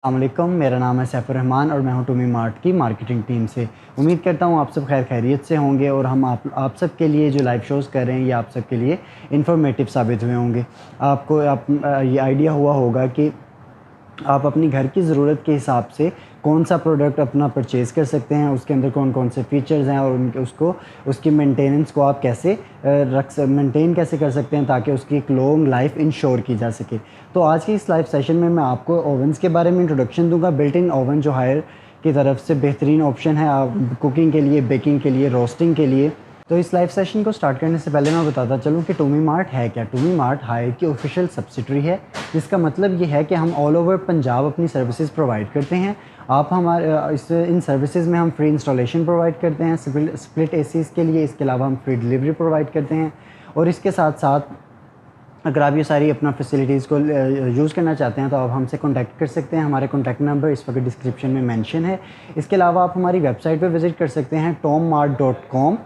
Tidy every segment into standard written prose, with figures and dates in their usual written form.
अस्सलामुअलैकुम, मेरा नाम है सैफुर रहमान और मैं हूं टूमी मार्ट की मार्केटिंग टीम से। उम्मीद करता हूं आप सब खैरियत से होंगे और हम आप सब के लिए जो लाइव शोज़ कर रहे हैं ये आप सब के लिए इन्फॉर्मेटिव साबित हुए होंगे। आपको ये आइडिया हुआ होगा कि आप अपनी घर की ज़रूरत के हिसाब से कौन सा प्रोडक्ट अपना परचेज़ कर सकते हैं, उसके अंदर कौन कौन से फ़ीचर्स हैं और उसकी मेंटेनेंस को आप कैसे मेंटेन कैसे कर सकते हैं ताकि उसकी एक लॉन्ग लाइफ इंश्योर की जा सके। तो आज की इस लाइव सेशन में मैं आपको ओवन्स के बारे में इंट्रोडक्शन दूंगा। बिल्ट इन ओवन जो हायर की तरफ से बेहतरीन ऑप्शन है आप कुकिंग के लिए, बेकिंग के लिए, रोस्टिंग के लिए। तो इस लाइव सेशन को स्टार्ट करने से पहले मैं बताता चलूँ कि टूमी मार्ट है क्या। टूमी मार्ट हायर की ऑफिशियल सब्सिडरी है, जिसका मतलब ये है कि हम ऑल ओवर पंजाब अपनी सर्विसेज प्रोवाइड करते हैं। आप हमारे इन सर्विसेज में हम फ्री इंस्टॉलेशन प्रोवाइड करते हैं स्प्लिट एसीज़ के लिए। इसके अलावा हम फ्री डिलीवरी प्रोवाइड करते हैं और इसके साथ साथ अगर आप ये सारी अपना फैसिलिटीज़ को यूज़ करना चाहते हैं तो आप हमसे कॉन्टैक्ट कर सकते हैं। हमारे कॉन्टैक्ट नंबर इस वक्त डिस्क्रिप्शन में मेंशन है। इसके अलावा आप हमारी वेबसाइट पे विज़िट कर सकते हैं tommart.com।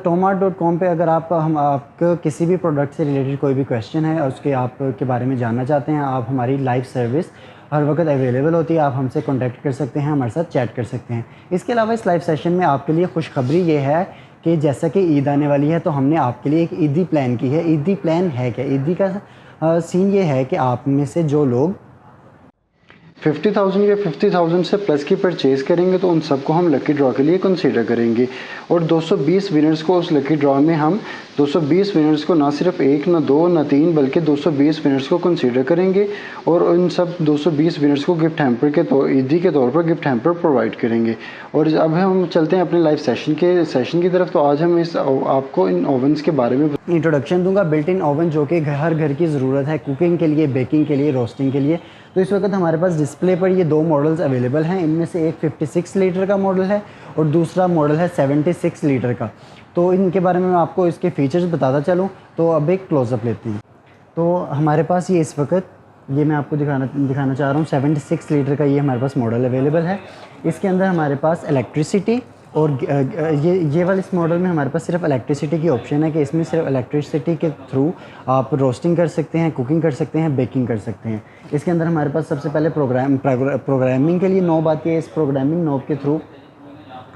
tommart.com पे अगर आपको किसी भी प्रोडक्ट से रिलेटेड कोई भी क्वेश्चन है और उसके आपके बारे में जानना चाहते हैं, आप हमारी लाइव सर्विस हर वक्त अवेलेबल होती है। आप हमसे कॉन्टैक्ट कर सकते हैं, हमारे साथ चैट कर सकते हैं। इसके अलावा इस लाइव सेशन में आपके लिए खुशखबरी ये है कि जैसा कि ईद आने वाली है तो हमने आपके लिए एक ईदी प्लान की है। ईदी प्लान है क्या? ईदी का सीन ये है कि आप में से जो लोग 50,000 या 50,000 से प्लस की परचेज़ करेंगे तो उन सबको हम लकी ड्रॉ के लिए कंसीडर करेंगे और 220 विनर्स को उस लकी ड्रॉ में हम 220 विनर्स को ना सिर्फ एक, ना दो, ना तीन बल्कि 220 विनर्स को कंसीडर करेंगे और उन सब 220 विनर्स को गिफ्ट हैम्पर के ईदी के तौर पर गिफ्ट हैम्पर प्रोवाइड करेंगे। और अब हम चलते हैं अपने लाइव सेशन की तरफ। तो आज हम आपको इन ओवन्स के बारे में इंट्रोडक्शन दूंगा। बिल्ट इन ओवन जो कि हर घर की ज़रूरत है कुकिंग के लिए, बेकिंग के लिए, रोस्टिंग के लिए। तो इस वक्त हमारे पास डिस्प्ले पर ये दो मॉडल्स अवेलेबल हैं। इनमें से एक 56 लीटर का मॉडल है और दूसरा मॉडल है 76 लीटर का। तो इनके बारे में मैं आपको इसके फ़ीचर्स बताता चलूँ। तो अब एक क्लोज़अप लेते हैं। तो हमारे पास ये इस वक्त ये मैं आपको दिखाना चाह रहा हूँ 76 लीटर का ये हमारे पास मॉडल अवेलेबल है। इसके अंदर हमारे पास इलेक्ट्रिसिटी और ये वाले इस मॉडल में हमारे पास सिर्फ इलेक्ट्रिसिटी की ऑप्शन है कि इसमें सिर्फ इलेक्ट्रिसिटी के थ्रू आप रोस्टिंग कर सकते हैं, कुकिंग कर सकते हैं, बेकिंग कर सकते हैं। इसके अंदर हमारे पास सबसे पहले प्रोग्रामिंग के लिए नॉब आती है। इस प्रोग्रामिंग नॉब के थ्रू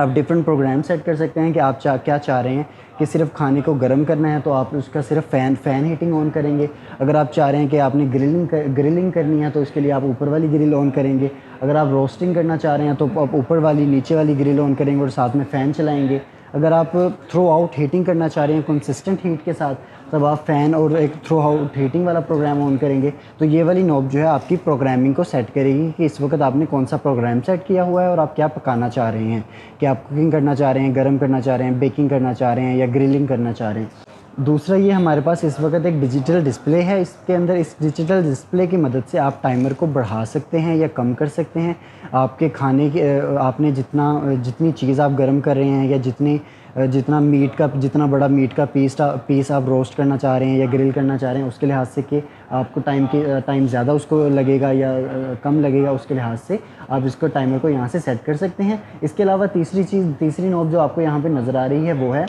आप डिफरेंट प्रोग्राम सेट कर सकते हैं कि आप क्या चाह रहे हैं कि सिर्फ खाने को गर्म करना है तो आप उसका सिर्फ फ़ैन हीटिंग ऑन करेंगे। अगर आप चाह रहे हैं कि आपने ग्रिलिंग करनी है तो उसके लिए आप ऊपर वाली ग्रिल ऑन करेंगे। अगर आप रोस्टिंग करना चाह रहे हैं तो आप ऊपर वाली नीचे वाली ग्रिल ऑन करेंगे और साथ में फ़ैन चलाएँगे। अगर आप थ्रू आउट हीटिंग करना चाह रहे हैं कंसिस्टेंट हीट के साथ, तब आप फ़ैन और एक थ्रू आउट हीटिंग वाला प्रोग्राम ऑन करेंगे। तो ये वाली नॉब जो है आपकी प्रोग्रामिंग को सेट करेगी कि इस वक्त आपने कौन सा प्रोग्राम सेट किया हुआ है और आप क्या पकाना चाह रहे हैं, कि आप कुकिंग करना चाह रहे हैं, गर्म करना चाह रहे हैं, बेकिंग करना चाह रहे हैं या ग्रिलिंग करना चाह रहे हैं। दूसरा ये हमारे पास इस वक्त एक डिजिटल डिस्प्ले है। इसके अंदर इस डिजिटल डिस्प्ले की मदद से आप टाइमर को बढ़ा सकते हैं या कम कर सकते हैं। आपके खाने के आपने जितनी चीज़ आप गर्म कर रहे हैं या जितना बड़ा मीट का पीस आप रोस्ट करना चाह रहे हैं या ग्रिल करना चाह रहे हैं उसके लिहाज से कि आपको टाइम ज़्यादा उसको लगेगा या कम लगेगा, उसके लिहाज से आप इसको टाइमर को यहाँ से सेट कर सकते हैं। इसके अलावा तीसरी नॉब जो आपको यहाँ पे नज़र आ रही है वो है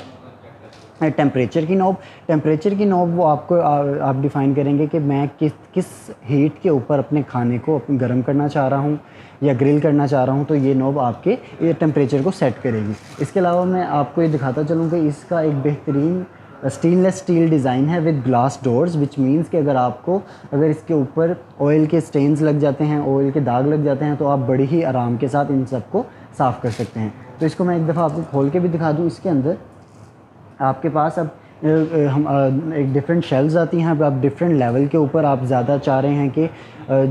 टेम्परेचर की नॉब। वो आपको आप डिफ़ाइन करेंगे कि मैं किस हीट के ऊपर अपने खाने को गर्म करना चाह रहा हूँ या ग्रिल करना चाह रहा हूँ, तो ये नॉब आपके ये टेम्परेचर को सेट करेगी। इसके अलावा मैं आपको ये दिखाता चलूँ कि इसका एक बेहतरीन स्टेनलेस स्टील डिज़ाइन है with glass doors, which means कि अगर इसके ऊपर ऑयल के स्टेन्स लग जाते हैं, ऑयल के दाग लग जाते हैं, तो आप बड़ी ही आराम के साथ इन सबको साफ़ कर सकते हैं। तो इसको मैं एक दफ़ा आपको खोल के भी दिखा दूँ। इसके अंदर आपके पास अब एक डिफरेंट शेल्स आती हैं। अब आप डिफरेंट लेवल के ऊपर आप ज़्यादा चाह रहे हैं कि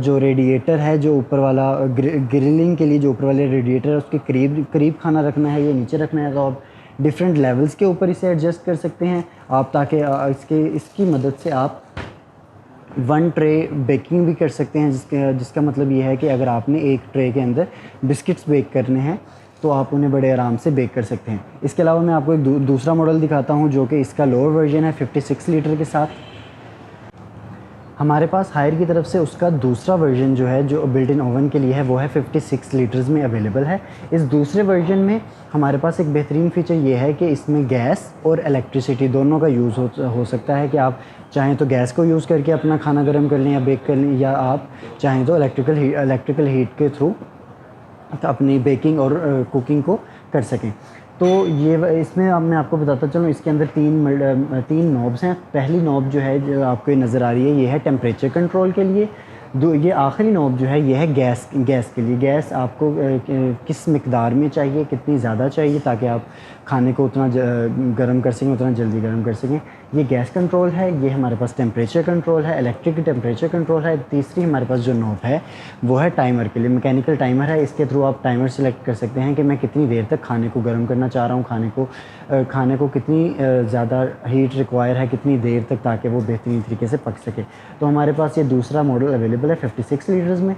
जो रेडिएटर है, जो ऊपर वाला ग्रिलिंग के लिए जो ऊपर वाले रेडिएटर है उसके करीब खाना रखना है या नीचे रखना है, तो आप डिफरेंट लेवल्स के ऊपर इसे एडजस्ट कर सकते हैं आप, ताकि इसकी मदद से आप 1 ट्रे बेकिंग भी कर सकते हैं। जिसका मतलब ये है कि अगर आपने एक ट्रे के अंदर बिस्किट्स बेक करने हैं तो आप उन्हें बड़े आराम से बेक कर सकते हैं। इसके अलावा मैं आपको एक दूसरा मॉडल दिखाता हूं जो कि इसका लोअर वर्जन है 56 लीटर के साथ। हमारे पास हायर की तरफ से उसका दूसरा वर्जन जो है, जो बिल्ट इन ओवन के लिए है, वो है 56 लीटर्स में अवेलेबल है। इस दूसरे वर्जन में हमारे पास एक बेहतरीन फ़ीचर ये है कि इसमें गैस और इलेक्ट्रिसिटी दोनों का यूज़ हो सकता है कि आप चाहें तो गैस को यूज़ करके अपना खाना गर्म कर लें या बेक कर लें, या आप चाहें तो इलेक्ट्रिकल हीट के थ्रू अपनी बेकिंग और कुकिंग को कर सकें। तो ये इसमें अब मैं आपको बताता चलूँ, इसके अंदर तीन नॉब्स हैं। पहली नॉब जो है, जो आपको ये नज़र आ रही है, ये है टेम्परेचर कंट्रोल के लिए। ये आखिरी नॉब जो है, ये है गैस के लिए। गैस आपको किस मिकदार में चाहिए, कितनी ज़्यादा चाहिए, ताकि आप खाने को उतना गर्म कर सकें, उतना जल्दी गर्म कर सकें। ये गैस कंट्रोल है। ये हमारे पास टेम्परेचर कंट्रोल है, इलेक्ट्रिक टेम्परेचर कंट्रोल है। तीसरी हमारे पास जो नॉब है वो है टाइमर के लिए। मैकेनिकल टाइमर है। इसके थ्रू आप टाइमर सेलेक्ट कर सकते हैं कि मैं कितनी देर तक खाने को गर्म करना चाह रहा हूँ, खाने को कितनी ज़्यादा हीट रिक्वायर है, कितनी देर तक, ताकि वो बेहतरीन तरीके से पक सके। तो हमारे पास ये दूसरा मॉडल अवेलेबल है 56 लीटर्स में।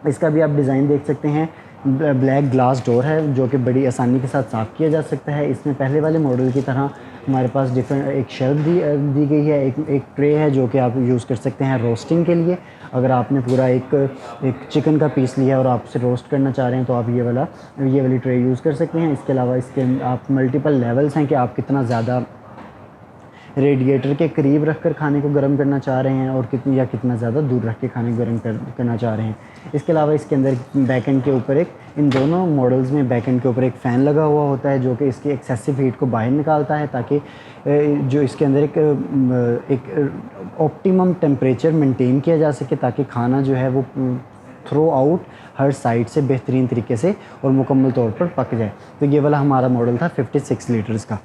इसका भी आप डिज़ाइन देख सकते हैं। ब्लैक ग्लास डोर है जो कि बड़ी आसानी के साथ साफ़ किया जा सकता है। इसमें पहले वाले मॉडल की तरह हमारे पास डिफरेंट एक शेल्फ दी गई है, एक ट्रे है जो कि आप यूज़ कर सकते हैं रोस्टिंग के लिए। अगर आपने पूरा एक चिकन का पीस लिया है और आप उसे रोस्ट करना चाह रहे हैं, तो आप ये वाली ट्रे यूज़ कर सकते हैं। इसके अलावा इसके आप मल्टीपल लेवल्स हैं कि आप कितना ज़्यादा रेडिएटर के करीब रखकर खाने को गर्म करना चाह रहे हैं और कितना ज़्यादा दूर रख के खाने को गर्म करना चाह रहे हैं। इसके अलावा इसके अंदर बैकएंड के ऊपर इन दोनों मॉडल्स में बैकएंड के ऊपर एक फ़ैन लगा हुआ होता है जो कि इसकी एक्सेसिव हीट को बाहर निकालता है, ताकि जो इसके अंदर एक ऑप्टिमम टेम्परेचर मेंटेन किया जा सके, ताकि खाना जो है वो थ्रू आउट हर साइड से बेहतरीन तरीके से और मुकम्मल तौर पर पक जाए। तो ये वाला हमारा मॉडल था 56 लीटर्स का।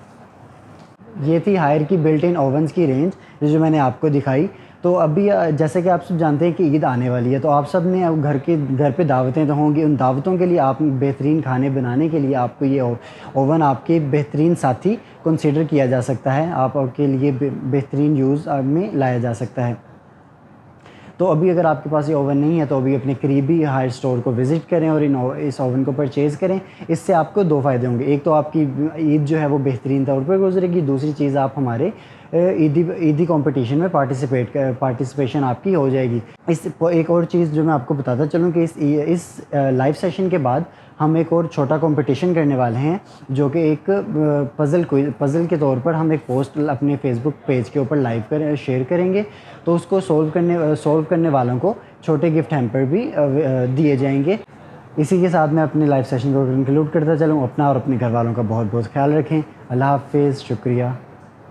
ये थी हायर की बिल्ट इन ओवन्स की रेंज जो मैंने आपको दिखाई। तो अभी जैसे कि आप सब जानते हैं कि ईद आने वाली है, तो आप सब ने अब घर पे दावतें तो होंगी। उन दावतों के लिए आप बेहतरीन खाने बनाने के लिए आपको ये ओवन आपके बेहतरीन साथी कंसीडर किया जा सकता है, आपके लिए बेहतरीन यूज़ में लाया जा सकता है। तो अभी अगर आपके पास ये ओवन नहीं है, तो अभी अपने करीबी हायर स्टोर को विज़िट करें और इस ओवन को परचेज़ करें। इससे आपको दो फ़ायदे होंगे। एक तो आपकी ईद जो है वो बेहतरीन तौर पर गुजरेगी। दूसरी चीज़, आप हमारे ईदी कंपटीशन में पार्टिसिपेशन आपकी हो जाएगी। एक और चीज़ जो मैं आपको बताता चलूँ कि इस लाइव सेशन के बाद हम एक और छोटा कंपटीशन करने वाले हैं, जो कि एक पज़ल के तौर पर हम एक पोस्ट अपने फेसबुक पेज के ऊपर शेयर करेंगे। तो उसको सॉल्व करने वालों को छोटे गिफ्ट हैम्पर भी दिए जाएंगे। इसी के साथ मैं अपने लाइव सेशन को कंक्लूड करता चलूँ। अपना और अपने घर वालों का बहुत बहुत ख्याल रखें। अल्लाह हाफ़िज़। शुक्रिया।